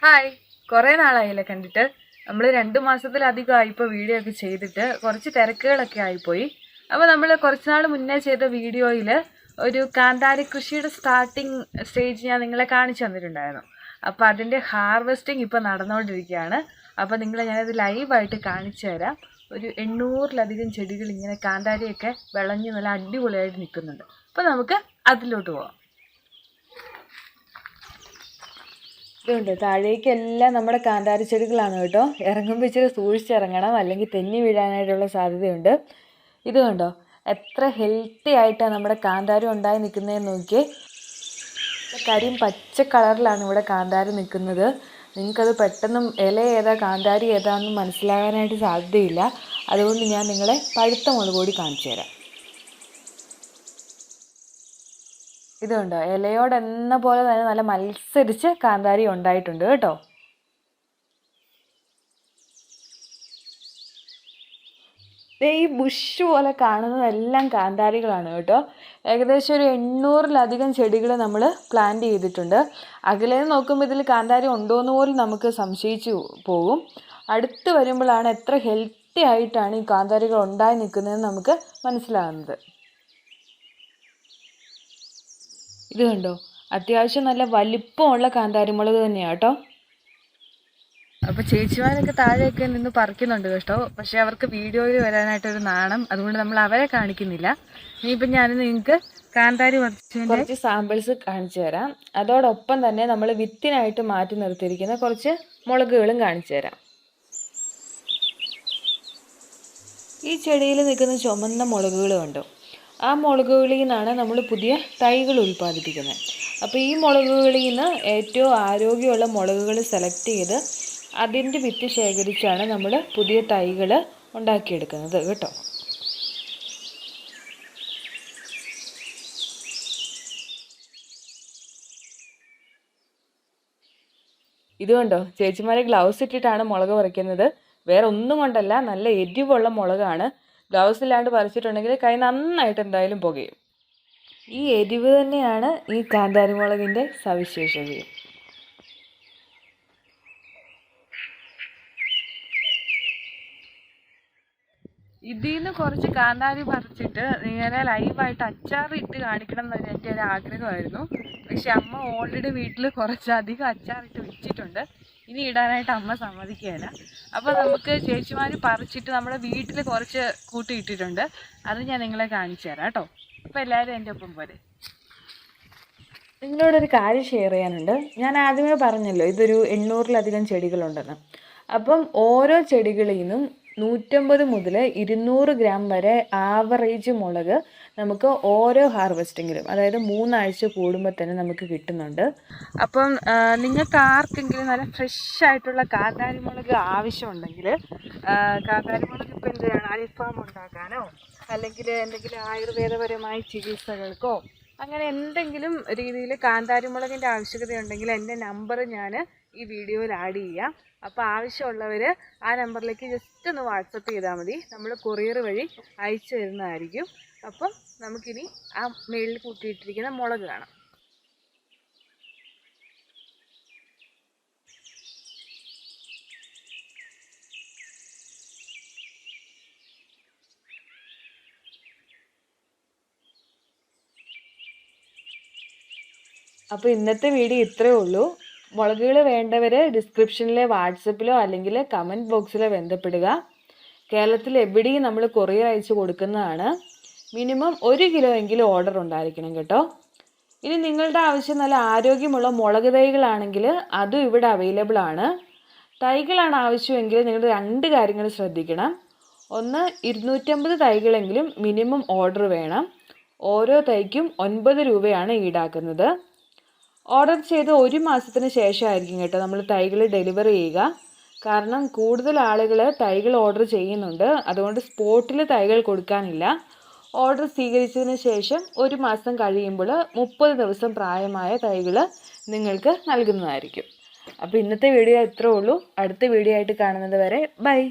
Hi, കുറേ നാളായില്ലേ കണ്ടിട്ട്. നമ്മൾ 2 മാസത്തിലധികമായി ഇപ്പോൾ വീഡിയോ ഒക്കെ ചെയ്തിട്ട് കുറച്ച് തിരക്കുകളൊക്കെ ആയിപ്പോയി. അപ്പോൾ നമ്മൾ കുറച്ച് നാൾ മുന്നേ ചെയ്ത വീഡിയോയിൽ ഒരു കാന്താരി കൃഷിയുടെ സ്റ്റാർട്ടിങ് സ്റ്റേജ് ഞാൻ നിങ്ങളെ കാണിച്ചു തന്നിട്ടുണ്ടായിരുന്നു. അപ്പോൾ അതിൻ്റെ ഹാർവെസ്റ്റിംഗ് ഇപ്പോൾ നടന്നുകൊണ്ടിരിക്കുകയാണ്. അപ്പോൾ നിങ്ങളെ ഞാനത് ലൈവായിട്ട് കാണിച്ചു തരാം. ഒരു 800-ലധികം ചെടികൾ ഇങ്ങനെ കാന്താരിയൊക്കെ വിളഞ്ഞ് നല്ല അടിപൊളിയായിട്ട് നിൽക്കുന്നുണ്ട്. അപ്പോൾ നമുക്ക് അതിലോട്ട് പോവാം. ഇതുണ്ട്, താഴേക്കെല്ലാം നമ്മുടെ കാന്താരി ചെടികളാണ് കേട്ടോ. ഇറങ്ങുമ്പോൾ ഇച്ചിരി സൂക്ഷിച്ചിറങ്ങണം, അല്ലെങ്കിൽ തെന്നി വീഴാനായിട്ടുള്ള സാധ്യതയുണ്ട്. ഇത് കണ്ടോ, എത്ര ഹെൽത്തി ആയിട്ടാണ് നമ്മുടെ കാന്താരി ഉണ്ടായി നിൽക്കുന്നതെന്ന് നോക്കിയേ. കരിയും പച്ച കളറിലാണ് ഇവിടെ കാന്താരി നിൽക്കുന്നത്. നിങ്ങൾക്കത് പെട്ടെന്ന് ഇല ഏതാ കാന്താരി ഏതാണെന്ന് മനസ്സിലാകാനായിട്ട് സാധ്യതയില്ല. അതുകൊണ്ട് ഞാൻ നിങ്ങളെ പഴുത്ത മുളക് പൊടി കാണിച്ചു തരാം. ഇതുണ്ടോ, ഇലയോടെന്ന പോലെ തന്നെ നല്ല മത്സരിച്ച് കാന്താരി ഉണ്ടായിട്ടുണ്ട് കേട്ടോ. ഈ ബുഷ് പോലെ കാണുന്നതെല്ലാം കാന്താരികളാണ് കേട്ടോ. ഏകദേശം ഒരു 800-ലധികം ചെടികൾ നമ്മൾ പ്ലാന്റ് ചെയ്തിട്ടുണ്ട്. അകലേന്ന് നോക്കുമ്പോൾ ഇതിൽ കാന്താരി ഉണ്ടോയെന്ന് പോലും നമുക്ക് സംശയിച്ചു പോകും. അടുത്ത് വരുമ്പോഴാണ് എത്ര ഹെൽത്തി ആയിട്ടാണ് ഈ കാന്താരികൾ ഉണ്ടായി നിൽക്കുന്നതെന്ന് നമുക്ക് മനസ്സിലാകുന്നത്. ഇത് കണ്ടോ, അത്യാവശ്യം നല്ല വലിപ്പമുള്ള കാന്താരി മുളക് തന്നെയാണ് കേട്ടോ. അപ്പോൾ ചേച്ചിമാരൊക്കെ താഴെയൊക്കെ നിന്ന് പറിക്കുന്നുണ്ട് കേട്ടോ. പക്ഷേ അവർക്ക് വീഡിയോയിൽ വരാനായിട്ടൊരു നാണം, അതുകൊണ്ട് നമ്മൾ അവരെ കാണിക്കുന്നില്ല. ഇനിയിപ്പം ഞാൻ നിങ്ങൾക്ക് കാന്താരി കുറച്ച് സാമ്പിൾസ് കാണിച്ചു തരാം. അതോടൊപ്പം തന്നെ നമ്മൾ വിത്തിനായിട്ട് മാറ്റി നിർത്തിയിരിക്കുന്ന കുറച്ച് മുളകുകളും കാണിച്ചു തരാം. ഈ ചെടിയിൽ നിൽക്കുന്ന ചുമന്ന മുളകുകളും ഉണ്ട്. ആ മുളകുകളിൽ നിന്നാണ് നമ്മൾ പുതിയ തൈകൾ ഉൽപ്പാദിപ്പിക്കുന്നത്. അപ്പോൾ ഈ മുളകുകളിൽ നിന്ന് ഏറ്റവും ആരോഗ്യമുള്ള മുളകുകൾ സെലക്ട് ചെയ്ത് അതിൻ്റെ വിത്ത് ശേഖരിച്ചാണ് നമ്മൾ പുതിയ തൈകൾ ഉണ്ടാക്കിയെടുക്കുന്നത് കേട്ടോ. ഇതുകൊണ്ടോ, ചേച്ചിമാരെ ഗ്ലൗസ് ഇട്ടിട്ടാണ് മുളക് പറിക്കുന്നത്. വേറെ ഒന്നും കൊണ്ടല്ല, നല്ല എരിവുള്ള മുളകാണ്. ഗ്ലൗസ് ഇല്ലാണ്ട് പറിച്ചിട്ടുണ്ടെങ്കിൽ കൈ നന്നായിട്ട് എന്തായാലും പുകയും. ഈ എരിവ് തന്നെയാണ് ഈ കാന്താരി മുളകിൻ്റെ സവിശേഷതയും. ഇതിൽ നിന്ന് കുറച്ച് കാന്താരി പറിച്ചിട്ട് ഇങ്ങനെ ലൈവായിട്ട് അച്ചാറിട്ട് കാണിക്കണം എന്ന് എൻ്റെ ഒരു ആഗ്രഹമായിരുന്നു. പക്ഷെ അമ്മ ഓൾറെഡി വീട്ടിൽ കുറച്ചധികം അച്ചാറിട്ട് വെച്ചിട്ടുണ്ട്. ഇനി ഇടാനായിട്ട് അമ്മ സമ്മതിക്കുകയില്ല. അപ്പോൾ നമുക്ക് ചേച്ചിമാർ പറിച്ചിട്ട് നമ്മുടെ വീട്ടിൽ കുറച്ച് കൂട്ടിയിട്ടിട്ടുണ്ട്. അത് ഞാൻ നിങ്ങളെ കാണിച്ചു തരാം കേട്ടോ. അപ്പോൾ എല്ലാവരും എൻ്റെ ഒപ്പം പോരെ. നിങ്ങളോടൊരു കാര്യം ഷെയർ ചെയ്യാനുണ്ട്. ഞാൻ ആദ്യമേ പറഞ്ഞല്ലോ ഇതൊരു 800-ലധികം ചെടികളുണ്ടെന്ന്. അപ്പം ഓരോ ചെടികളിൽ നിന്നും 150 മുതൽ 200 ഗ്രാം വരെ ആവറേജ് മുളക് നമുക്ക് ഓരോ ഹാർവെസ്റ്റിങ്ങിലും, അതായത് 3 ആഴ്ച കൂടുമ്പോൾ തന്നെ നമുക്ക് കിട്ടുന്നുണ്ട്. അപ്പം നിങ്ങൾക്ക് ആർക്കെങ്കിലും നല്ല ഫ്രഷ് ആയിട്ടുള്ള കാന്താരി മുളക് ആവശ്യമുണ്ടെങ്കിൽ, കാന്താരി മുളക് ഇപ്പോൾ എന്തിനാണ്, അൽഫാം ഉണ്ടാക്കാനോ അല്ലെങ്കിൽ എന്തെങ്കിലും ആയുർവേദപരമായ ചികിത്സകൾക്കോ അങ്ങനെ എന്തെങ്കിലും രീതിയിൽ കാന്താരി മുളകിൻ്റെ ആവശ്യകതയുണ്ടെങ്കിൽ എൻ്റെ നമ്പർ ഞാൻ ഈ വീഡിയോയിൽ ആഡ് ചെയ്യാം. അപ്പോൾ ആവശ്യമുള്ളവർ ആ നമ്പറിലേക്ക് ജസ്റ്റ് ഒന്ന് വാട്സപ്പ് ചെയ്താൽ മതി. നമ്മൾ കൊറിയർ വഴി അയച്ചു തരുന്നതായിരിക്കും. അപ്പം നമുക്കിനി ആ മേളിൽ കൂട്ടിയിട്ടിരിക്കുന്ന മുളക് കാണാം. അപ്പോൾ ഇന്നത്തെ വീഡിയോ ഇത്രയേ ഉള്ളൂ. മുളകുകൾ വേണ്ടവർ ഡിസ്ക്രിപ്ഷനിലെ വാട്സപ്പിലോ അല്ലെങ്കിൽ കമൻറ്റ് ബോക്സിലോ ബന്ധപ്പെടുക. കേരളത്തിൽ എവിടെയും നമ്മൾ കൊറിയർ അയച്ചു കൊടുക്കുന്നതാണ്. മിനിമം 1 കിലോ എങ്കിലും ഓർഡർ ഉണ്ടായിരിക്കണം കേട്ടോ. ഇനി നിങ്ങളുടെ ആവശ്യം നല്ല ആരോഗ്യമുള്ള മുളക് തൈകളാണെങ്കിൽ അതും ഇവിടെ അവൈലബിൾ ആണ്. തൈകളാണ് ആവശ്യമെങ്കിൽ നിങ്ങൾ 2 കാര്യങ്ങൾ ശ്രദ്ധിക്കണം. ഒന്ന്, 250 തൈകളെങ്കിലും മിനിമം ഓർഡർ വേണം. ഓരോ തൈക്കും 9 രൂപയാണ് ഈടാക്കുന്നത്. ഓർഡർ ചെയ്ത് 1 മാസത്തിന് ശേഷമായിരിക്കും കേട്ടോ നമ്മൾ തൈകൾ ഡെലിവറി ചെയ്യുക. കാരണം കൂടുതൽ ആളുകൾ തൈകൾ ഓർഡർ ചെയ്യുന്നുണ്ട്. അതുകൊണ്ട് സ്പോട്ടിൽ തൈകൾ കൊടുക്കാനില്ല. ഓർഡർ സ്വീകരിച്ചതിന് ശേഷം 1 മാസം കഴിയുമ്പോൾ 30 ദിവസം പ്രായമായ തൈകൾ നിങ്ങൾക്ക് നൽകുന്നതായിരിക്കും. അപ്പോൾ ഇന്നത്തെ വീഡിയോ ഇത്രേ ഉള്ളൂ. അടുത്ത വീഡിയോ ആയിട്ട് കാണുന്നത് വരെ ബൈ.